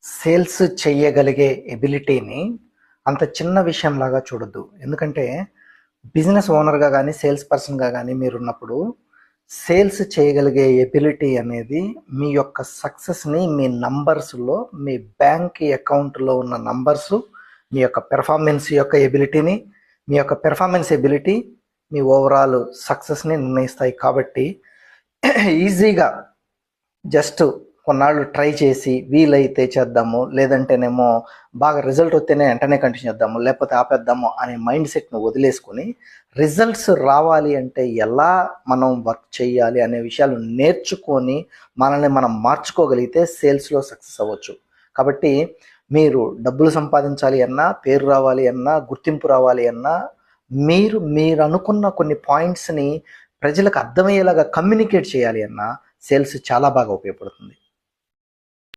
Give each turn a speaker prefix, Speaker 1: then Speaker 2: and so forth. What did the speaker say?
Speaker 1: Sales చెయ్యగలిగే ఎబిలిటీని అంత చిన్న విషయంలాగా చూడొద్దు. ఎందుకంటే బిజినెస్ ఓనర్గా కానీ సేల్స్ పర్సన్గా కానీ మీరున్నప్పుడు సేల్స్ చేయగలిగే ఎబిలిటీ అనేది మీ యొక్క సక్సెస్ని మీ నంబర్స్లో, మీ బ్యాంక్ అకౌంట్లో ఉన్న నంబర్సు, మీ యొక్క పెర్ఫార్మెన్స్ యొక్క ఎబిలిటీని, మీ యొక్క పెర్ఫార్మెన్స్ ఎబిలిటీ మీ ఓవరాల్ సక్సెస్ని నిర్ణయిస్తాయి. కాబట్టి ఈజీగా జస్ట్ కొన్నాళ్ళు ట్రై చేసి వీలైతే చేద్దాము, లేదంటేనేమో బాగా రిజల్ట్ వస్తేనే వెంటనే కంటిన్యూ చేద్దాము, లేకపోతే ఆపేద్దాము అనే మైండ్ సెట్ను వదిలేసుకొని రిజల్ట్స్ రావాలి అంటే ఎలా మనం వర్క్ చేయాలి అనే విషయాలు నేర్చుకొని మనల్ని మనం మార్చుకోగలిగితే సేల్స్లో సక్సెస్ అవ్వచ్చు. కాబట్టి మీరు డబ్బులు సంపాదించాలి అన్నా, పేరు రావాలి అన్నా, గుర్తింపు రావాలి అన్నా మీరు అనుకున్న కొన్ని పాయింట్స్ని ప్రజలకు అర్థమయ్యేలాగా కమ్యూనికేట్ చేయాలి అన్నా సేల్స్ చాలా బాగా ఉపయోగపడుతుంది.